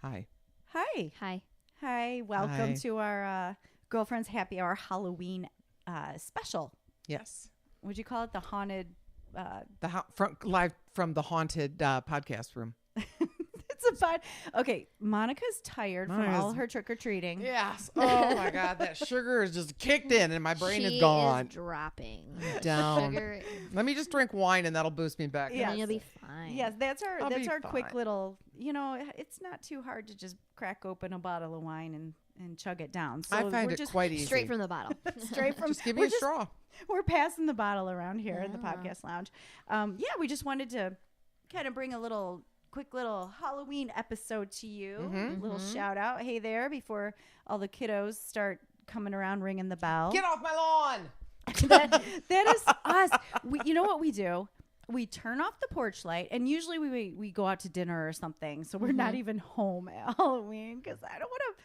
Hi. Hi. Hi. Hi. Welcome Hi. to our Girlfriend's Happy Hour Halloween special. Yes. Would you call it the haunted? Live from the haunted podcast room. It's about okay. Monica's tired from all her trick or treating. Yes. Oh my God, that sugar is just kicked in and my brain is gone. Is dropping Down. Sugar. Let me just drink wine and that'll boost me back. And then you'll be fine. Yes, that's I'll our be quick fine. little. You know, it's not too hard to just crack open a bottle of wine and chug it down. So I find we're it just quite easy. Straight from the bottle. straight from. Just give me we're a straw. We're passing the bottle around here at the podcast lounge. We just wanted to kind of bring a quick little Halloween episode to you. Mm-hmm. A little shout out. Hey there, before all the kiddos start coming around ringing the bell. Get off my lawn. that is us. You know what we do? We turn off the porch light, and usually we go out to dinner or something, so we're not even home at Halloween because I don't want to.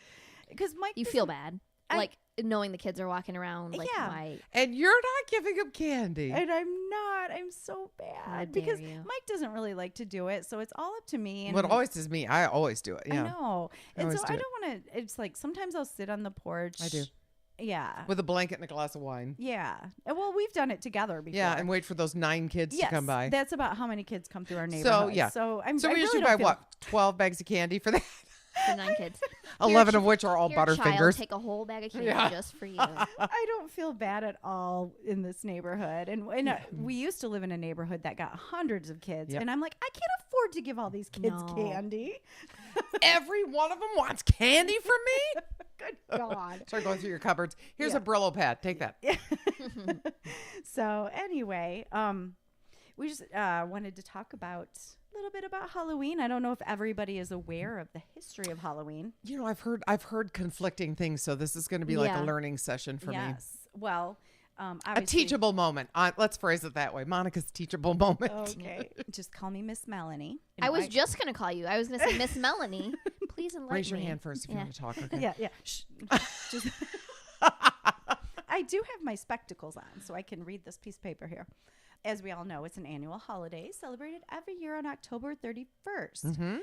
Because Mike, You feel bad. Like knowing the kids are walking around. Like, Yeah. why? And you're not giving them candy. and I'm not. I'm so bad dare because you. Mike doesn't really like to do it, so it's all up to me. And What always is me. I always do it. I Yeah. know, and always so do I it. don't want to. It's like sometimes I'll sit on the porch. I do. Yeah. With a blanket and a glass of wine. Yeah. Well, we've done it together before. Yeah, and wait for those 9 kids to come by. That's about how many kids come through our neighborhood. yeah. So So I we really usually don't buy feel- what? 12 bags of candy for that? For 9 kids. 11 of which are all Here, child, Butterfingers. take a whole bag of candy Yeah. just for you. I don't feel bad at all in this neighborhood. And we used to live in a neighborhood that got hundreds of kids. Yep. And I'm like, I can't afford to give all these kids No. candy. Every one of them wants candy from me? Good God. Start going through your cupboards. Here's Yeah. a Brillo pad. Take that. So anyway, we just wanted to talk about a little bit about Halloween. I don't know if everybody is aware of the history of Halloween. You know, I've heard conflicting things, so this is going to be like Yeah. a learning session for me. Yes. Well, A obviously, teachable moment. Let's phrase it that way. Monica's teachable moment. Okay. Just call me Miss Melanie. I was just going to call you. I was going to say, Miss Melanie, please enlighten Raise your me. hand first if you Yeah. want to talk. Okay. Yeah. Shh. Just I do have my spectacles on, so I can read this piece of paper here. As we all know, it's an annual holiday celebrated every year on October 31st.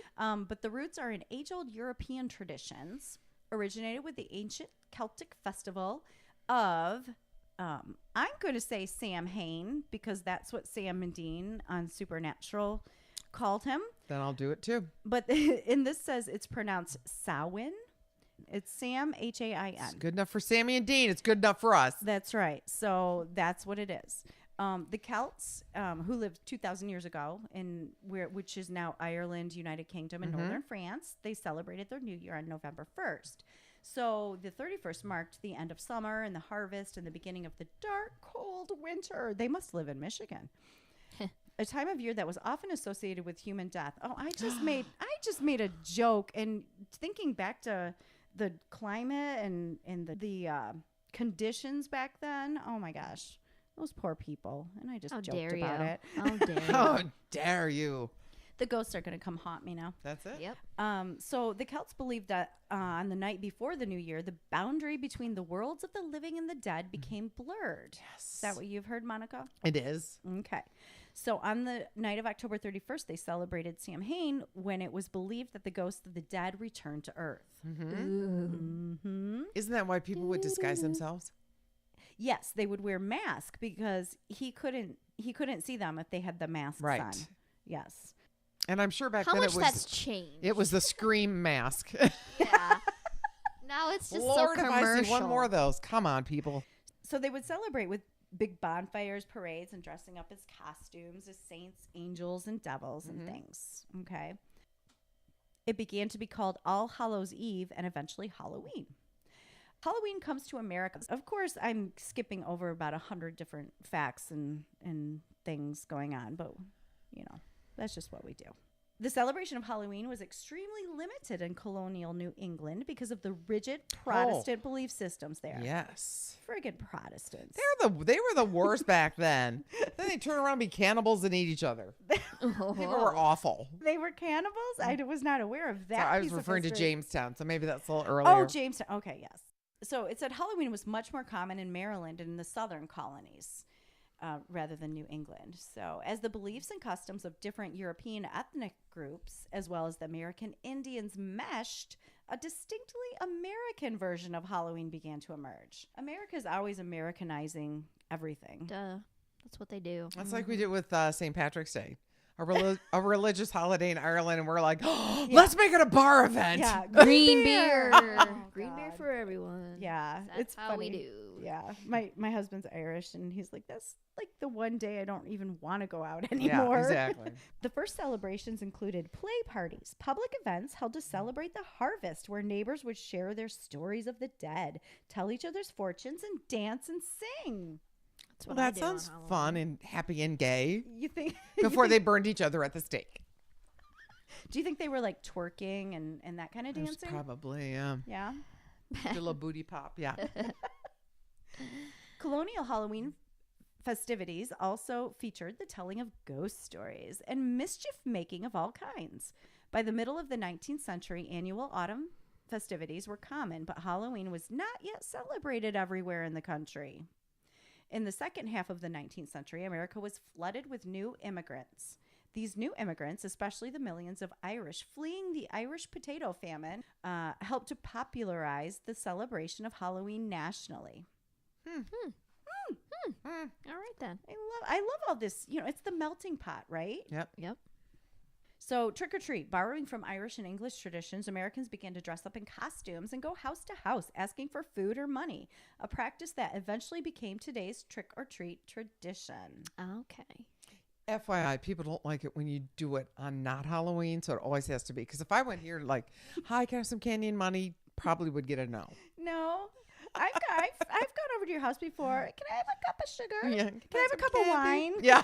But the roots are in age-old European traditions, originated with the ancient Celtic festival of, I'm going to say Samhain, because that's what Sam and Dean on Supernatural called him. Then I'll do it too. But in this says it's pronounced Samhain. It's Sam, It's Hain. good enough for Sammy and Dean. It's good enough for us. That's right. So that's what it is. The Celts, who lived 2,000 years ago, which is now Ireland, United Kingdom, and northern France, they celebrated their new year on November 1st. So the 31st marked the end of summer and the harvest and the beginning of the dark, cold winter. They must live in Michigan. A time of year that was often associated with human death. Oh, I just made a joke, and thinking back to the climate and the conditions back then. Oh my gosh. Those poor people. And I just How joked dare you? about it. How dare you? How dare you? The ghosts are going to come haunt me now. That's it? Yep. So the Celts believed that on the night before the new year, the boundary between the worlds of the living and the dead became blurred. Yes. Is that what you've heard, Monica? It is. Okay. So on the night of October 31st, they celebrated Samhain when it was believed that the ghosts of the dead returned to Earth. Isn't that why people would disguise themselves? Yes, they would wear masks because he couldn't see them if they had the masks Right. on. Yes. And I'm sure back How then much it that's was changed. it was the Scream mask. Yeah. Now it's just Lord, so if commercial. I see one more of those. Come on, people. So they would celebrate with big bonfires, parades, and dressing up as costumes as saints, angels, and devils and things. Okay. It began to be called All Hallows Eve and eventually Halloween. Halloween comes to America. Of course, I'm skipping over about 100 different facts and things going on, but, you know, that's just what we do. The celebration of Halloween was extremely limited in colonial New England because of the rigid Protestant belief systems there. Yes. Friggin' Protestants. They were the worst back then. Then they turn around and be cannibals and eat each other. People were awful. They were cannibals? I was not aware of that. So I was piece of referring to history. Jamestown, so maybe that's a little earlier. Oh, Jamestown. Okay, yes. So it said Halloween was much more common in Maryland and in the southern colonies. rather than New England. So, as the beliefs and customs of different European ethnic groups, as well as the American Indians, meshed, a distinctly American version of Halloween began to emerge. America's always Americanizing everything. Duh. That's what they do. That's like we did with St. Patrick's Day. A religious holiday in Ireland, and we're like, oh, Yeah. let's make it a bar event. Yeah, Green beer. Oh, Green beer God. for everyone. Yeah, That's it's how funny. we do. Yeah, my husband's Irish, and he's like, that's like the one day I don't even want to go out Yeah, anymore. exactly. The first celebrations included play parties, public events held to celebrate the harvest, where neighbors would share their stories of the dead, tell each other's fortunes, and dance and sing. That's Well, what I that do on sounds Halloween. fun and happy and gay. You think Before they burned each other at the stake. Do you think they were like twerking and that kind of There's dancing? probably, Yeah. did a little booty pop. Yeah. Colonial Halloween festivities also featured the telling of ghost stories and mischief making of all kinds. By the middle of the 19th century, annual autumn festivities were common, but Halloween was not yet celebrated everywhere in the country. In the second half of the 19th century, America was flooded with new immigrants. These new immigrants, especially the millions of Irish fleeing the Irish potato famine, helped to popularize the celebration of Halloween nationally. All right then. I love all this. You know, it's the melting pot, right? Yep. Yep. So trick or treat, borrowing from Irish and English traditions, Americans began to dress up in costumes and go house to house asking for food or money, a practice that eventually became today's trick or treat tradition. Okay. FYI, people don't like it when you do it on not Halloween, so it always has to be. Because if I went here like, hi, can I have some candy and money? Probably would get a no. No, I've gone over to your house before. Can I have a cup of sugar? Yeah. Can I have a cup of wine? Yeah.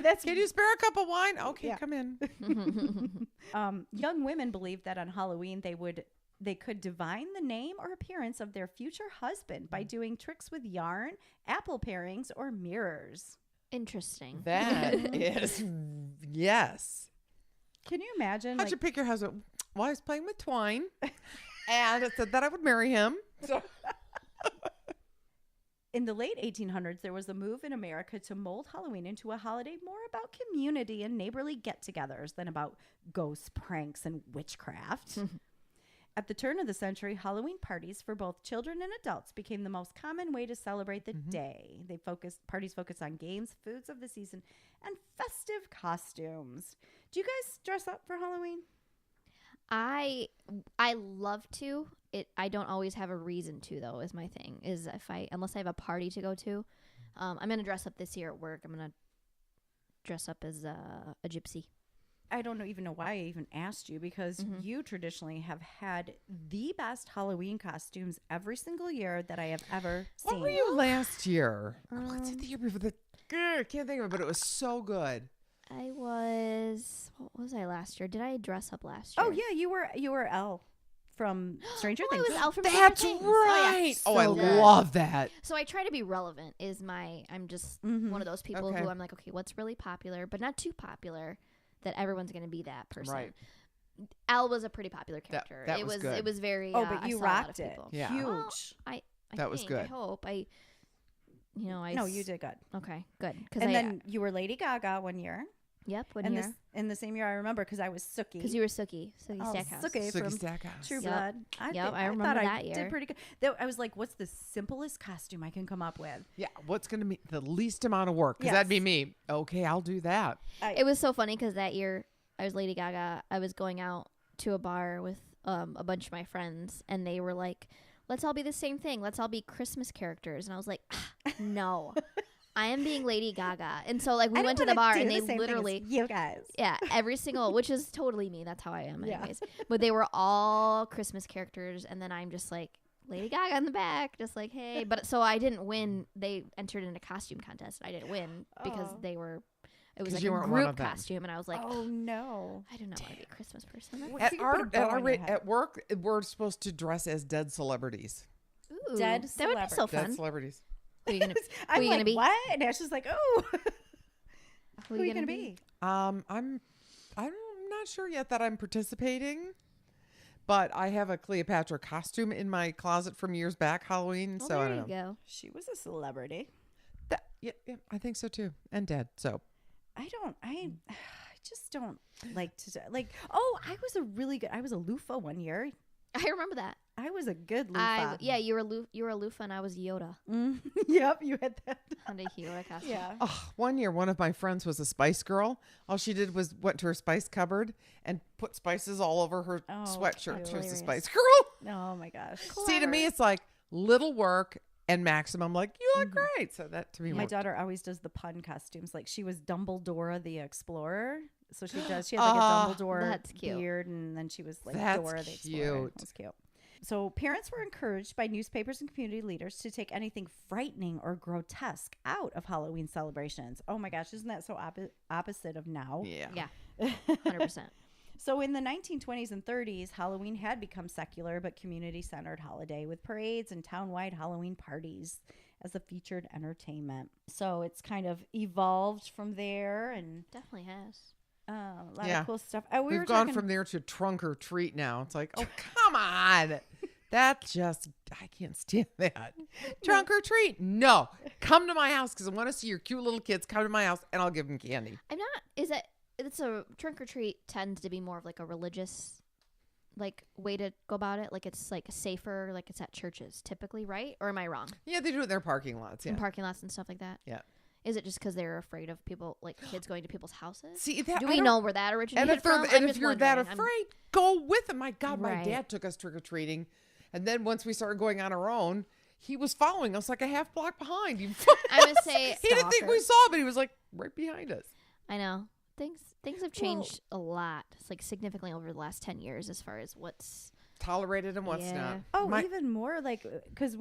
That's Can you spare a cup of wine? Okay, Yeah. come in. Young women believed that on Halloween they could divine the name or appearance of their future husband by doing tricks with yarn, apple parings, or mirrors. Interesting. That is, yes. Can you imagine? How'd you pick your husband? Well, I was playing with twine, and it said that I would marry him. So. In the late 1800s, there was a move in America to mold Halloween into a holiday more about community and neighborly get-togethers than about ghosts, pranks, and witchcraft. At the turn of the century, Halloween parties for both children and adults became the most common way to celebrate the day. Parties focused on games, foods of the season, and festive costumes. Do you guys dress up for Halloween? I love to. I don't always have a reason to, though, is my thing. Is unless I have a party to go to. I'm gonna dress up this year at work. I'm gonna dress up as a gypsy. I don't even know why I even asked you, because you traditionally have had the best Halloween costumes every single year that I have ever seen. What were you last year? What's it the year before? I can't think of it, but it was so good. What was I last year? Did I dress up last year? Oh yeah, you were Elle from Stranger Things. I was Elle from That's Stranger Things. right. Oh, I so good. love that. So I try to be relevant. I'm just one of those people Okay. who I'm like, okay, what's really popular, but not too popular that everyone's going to be that person. Right. Elle was a pretty popular character. that was good. It was very. Oh, but I you saw a lot of rocked it. people. Yeah. Huge. Well, I That was think, good. I hope. No, you did good. Okay, good. And then you were Lady Gaga one year. Yep, one And year. in the same year, I remember because I was Sookie. Because you were Sookie Oh, Stackhouse. Sookie Suki from Stackhouse. True Yep. Blood. I remember thought I that year. did pretty good. I was like, what's the simplest costume I can come up with? Yeah, what's going to be the least amount of work? Because Yes. that'd be me. Okay, I'll do that. It was so funny because that year I was Lady Gaga. I was going out to a bar with a bunch of my friends, and they were like, let's all be the same thing. Let's all be Christmas characters. And I was like, no. I am being Lady Gaga. And so, like, we went to the bar, and they literally, you guys. yeah, every single, which is totally me. That's how I am, Yeah. anyways. But they were all Christmas characters, and then I'm just like Lady Gaga in the back, just like, hey. But so I didn't win. They entered in a costume contest. I didn't win because Oh. they were. It was 'Cause like you a weren't one group of them. costume, and I was like, Oh no. I do not want to be a Christmas person. Well, At you can put a bow on your head. at work, we're supposed to dress as dead celebrities. Ooh, Dead that would be so celebrity. Dead fun. celebrities. Who are you gonna? I'm Who are you like, gonna be? what? And Ashley's like, oh. Who Who are you gonna be? I'm not sure yet that I'm participating, but I have a Cleopatra costume in my closet from years back, Halloween. Well, so I there don't you know. go. She was a celebrity. Yeah, I think so too. And dead. So I just don't like to like. Oh, I was a loofah one year. I remember that. I was a good loofah. You were a loofah and I was Yoda. Yep, you had that. On a Yoda costume. Yeah. oh, one year, one of my friends was a Spice Girl. All she did was went to her spice cupboard and put spices all over her sweatshirt. that's She was a hilarious. Spice Girl. Oh my gosh. See, to me, it's like little work and maximum. Like, you look Mm-hmm. great. So that to me, My worked. daughter always does the pun costumes. Like she was Dumbledore the Explorer. So she has like a Dumbledore That's cute. beard, and then she was like That's Dora the Explorer. cute. That's cute. So parents were encouraged by newspapers and community leaders to take anything frightening or grotesque out of Halloween celebrations. Oh my gosh, isn't that so opposite of now? Yeah. Yeah. 100%. So in the 1920s and 30s, Halloween had become secular but community-centered holiday with parades and town-wide Halloween parties as a featured entertainment. So it's kind of evolved from there, and Definitely has. a lot Yeah. of cool stuff. We've gone from there to trunk or treat now. It's like, oh, come on. That just, I can't stand that. Trunk or treat. No. Come to my house because I want to see your cute little kids. Come to my house and I'll give them candy. It's a trunk or treat tends to be more of like a religious like way to go about it. Like it's like safer, like it's at churches typically, right? Or am I wrong? Yeah, they do it in their parking lots. Yeah. In parking lots and stuff like that? Yeah. Is it just because they're afraid of people, like kids going to people's houses? See, that, Do I we don't- know where that originated And if, from? and I'm if just you're that wondering. afraid, go with them. My God, my Right. dad took us trick or treating. And then once we started going on our own, he was following us like a half block behind. I would say he didn't think we Stalker. saw, but he was like right behind us. I know. Things have changed a lot. It's like significantly over the last 10 years as far as what's Tolerated and what's Yeah. not. Oh, My- even more like because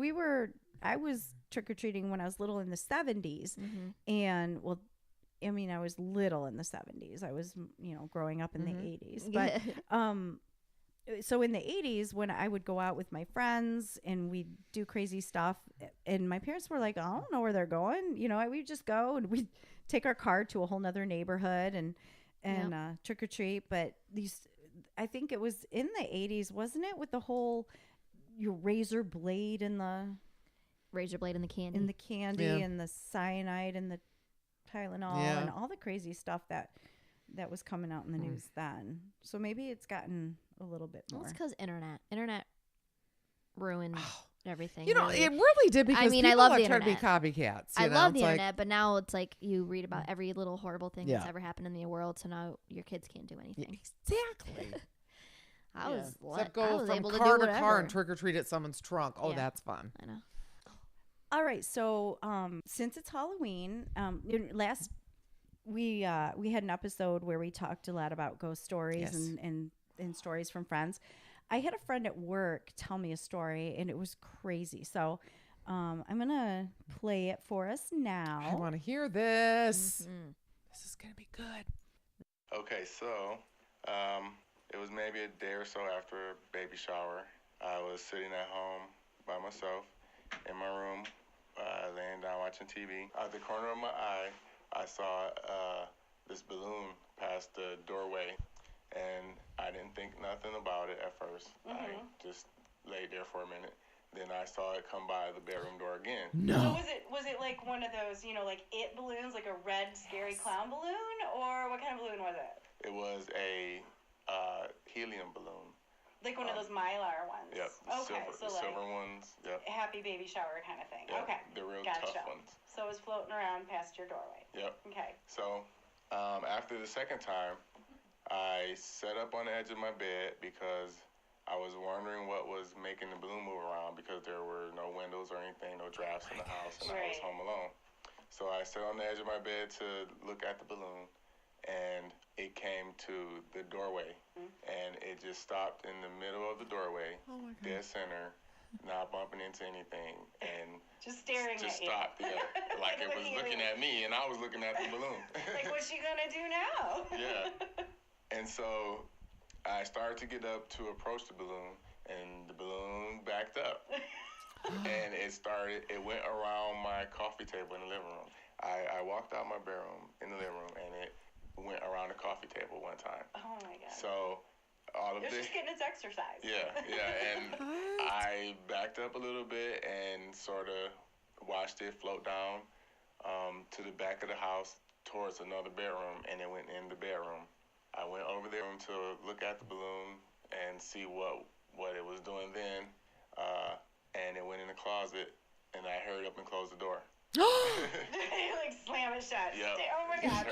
I was trick-or-treating when I was little in the 70s. And well, I mean, I was little in the 70s. I was, growing up in the 80s. But so in the 80s, when I would go out with my friends and we'd do crazy stuff, and my parents were like, I don't know where they're going. We'd just go and we'd take our car to a whole nother neighborhood and trick or treat. But I think it was in the 80s, wasn't it? With the whole your razor blade and the razor blade in the candy. Yeah. and the cyanide and the Tylenol Yeah. and all the crazy stuff that was coming out in the news then. So maybe it's gotten a little bit Well, more. it's because internet ruined everything. You know, really. it really did because I mean, I people love are the trying to be internet. copycats. I you know? love the It's like- internet, but now it's like you read about every little horrible thing that's Yeah. ever happened in the world, so now your kids can't do anything. Exactly. I was Except I go was from able car to to do car whatever. and trick or treat at someone's trunk. Oh, Yeah. that's fun. I know. All right, so since it's Halloween, we had an episode where we talked a lot about ghost stories Yes. and stories from friends. I had a friend at work tell me a story, and it was crazy. So I'm gonna play it for us now. I want to hear this. Mhm. This is gonna be good. Okay, so it was maybe a day or so after a baby shower. I was sitting at home by myself in my room, laying down watching TV. Out the corner of my eye, I saw this balloon pass the doorway, and I didn't think nothing about it at first. I just laid there for a minute. Then I saw it come by the bedroom door again. So No. was it like one of those, like it balloons, like a red scary clown balloon, or what kind of balloon was it? It was a helium balloon. Like one of those Mylar ones. Yep, Okay, the so silver like ones. Yep. happy baby shower kind of thing. Yep, Okay. the real Gotcha. tough ones. So it was floating around past your doorway. Yep. Okay. So, after the second time, I sat up on the edge of my bed because I was wondering what was making the balloon move around because there were no windows or anything, no drafts in the house, and I was Right. home alone. So I sat on the edge of my bed to look at the balloon, and it came to the doorway, and it just stopped in the middle of the doorway, Oh my God. dead center, not bumping into anything, and Just staring just at stopped, you. yeah, like it was looking at me, and I was looking at the balloon. Like, what's she gonna do now? Yeah. And so I started to get up to approach the balloon, and the balloon backed up. And it went around my coffee table in the living room. I walked out my bedroom in the living room, and it went around the coffee table one time. Oh my god. So all of It was this, just getting its exercise. yeah, and I backed up a little bit and sort of watched it float down to the back of the house towards another bedroom, and it went in the bedroom. I went over there to look at the balloon and see what it was doing then, and it went in the closet, and I hurried up and closed the door. Like slam it shut. Yep. Oh my God.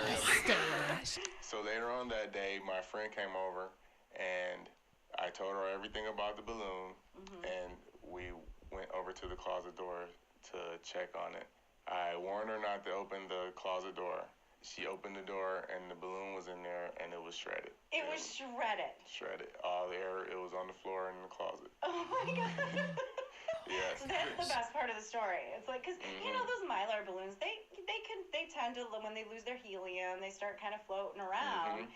So later on that day, my friend came over, and I told her everything about the balloon, and we went over to the closet door to check on it. I warned her not to open the closet door. She opened the door, and the balloon was in there, and it was shredded. It was shredded. Shredded. All the air, it was on the floor in the closet. Oh my God. Yes. So that's the best part of the story. It's like, because you know those Mylar balloons, they tend to, when they lose their helium, they start kind of floating around.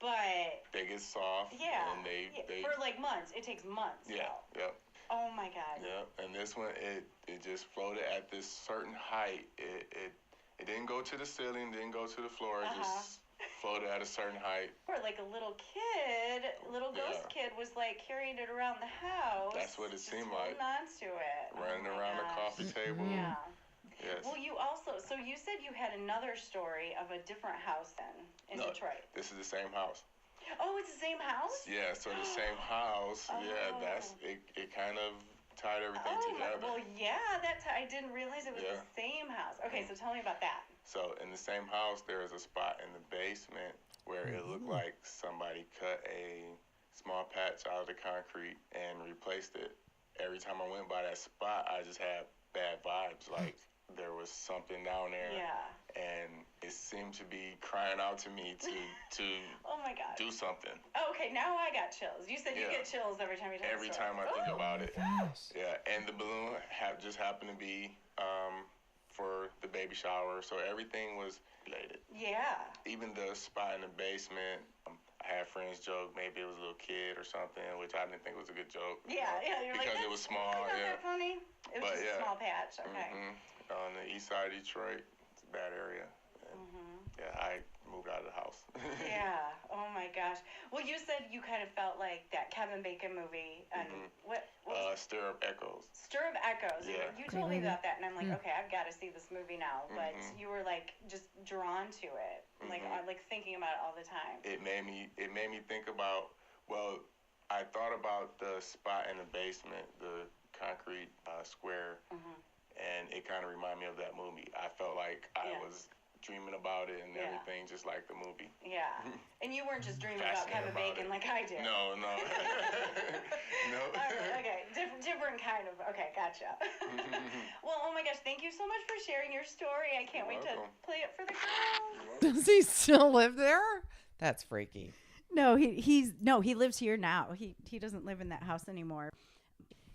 But they get soft. Yeah. And they for like months. It takes months. Yeah. So. Yep. Oh my God. Yep. And this one, it just floated at this certain height. It didn't go to the ceiling, didn't go to the floor. It just floated at a certain height. Or like a little ghost kid was like carrying it around the house. That's what it seemed like. Holding on to it. Running around the coffee table. Yeah. Yes. Well, you said you had another story of a different house then in Detroit. This is the same house. Oh, it's the same house? Yeah, so the same house. Yeah, that's it kind of tied everything together. Well, yeah, I didn't realize it was the same house. Okay, so tell me about that. So in the same house, there is a spot in the basement where it looked like somebody cut a small patch out of the concrete and replaced it. Every time I went by that spot, I just had bad vibes, like there was something down there. Yeah. And it seemed to be crying out to me to oh my God. do something. Okay, now I got chills. You said you get chills every time you tell Every time I think about it. Yeah, and the balloon just happened to be for the baby shower, so everything was related. Yeah. Even the spot in the basement, I had friends joke maybe it was a little kid or something, which I didn't think was a good joke. Yeah, you're because like, it was small. Not that funny. It was just a small patch. Okay. On the east side of Detroit, it's a bad area. Yeah, I moved out of the house. Yeah. Oh my gosh. Well, you said you kind of felt like that Kevin Bacon movie, and what Stir Up Echoes. Stir Up Echoes. Yeah. You told me about that, and I'm like, okay, I've got to see this movie now. But you were like just drawn to it, like thinking about it all the time. It made me think about. Well, I thought about the spot in the basement, the concrete square, and it kind of reminded me of that movie. I felt like I was dreaming about it and everything, just like the movie. Yeah. And you weren't just dreaming about Kevin Bacon like I did. No. No. Okay. Different kind of. Okay, gotcha. Well, oh my gosh, thank you so much for sharing your story. I can't wait to play it for the girls. Does he still live there? That's freaky. No, he lives here now. He doesn't live in that house anymore.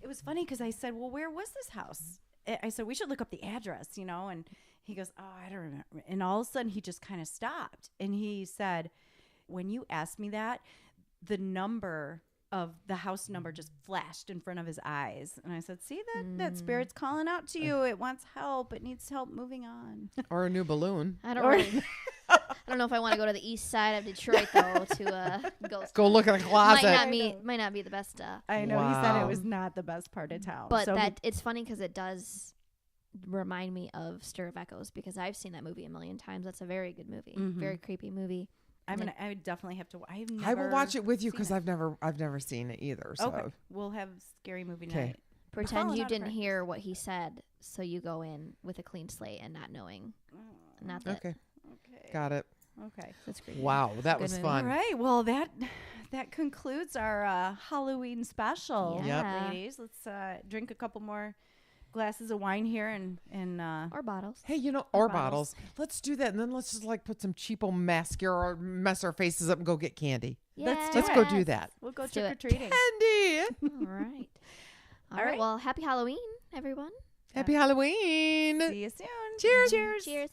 It was funny because I said, well, where was this house? I said, we should look up the address, and he goes, oh, I don't remember. And all of a sudden he just kind of stopped. And he said, when you asked me that, the number of the house number just flashed in front of his eyes. And I said, see that spirit's calling out to you. It wants help. It needs help moving on. Or a new balloon. I don't know if I want to go to the east side of Detroit though to go look in a closet. Might not be the best. I know. Wow. He said it was not the best part of town. But it's funny because it does remind me of Stir of Echoes because I've seen that movie a million times. That's a very good movie, very creepy movie. I would definitely have to. I will watch it with you because I've never seen it either. So okay. We'll have scary movie night. Pretend you didn't hear what he said, so you go in with a clean slate and not knowing. Not that. Okay. Got it. Okay. That's great. Wow, that was fun. All right. Well, that concludes our Halloween special, ladies. Let's drink a couple more glasses of wine here and or bottles. Hey, or bottles. Let's do that, and then let's just put some cheapo mascara or mess our faces up and go get candy. Yes. Let's go do that. We'll go trick or treating. Candy. All right. All right. Well, happy Halloween, everyone. Happy Halloween. See you soon. Cheers. Cheers. Cheers.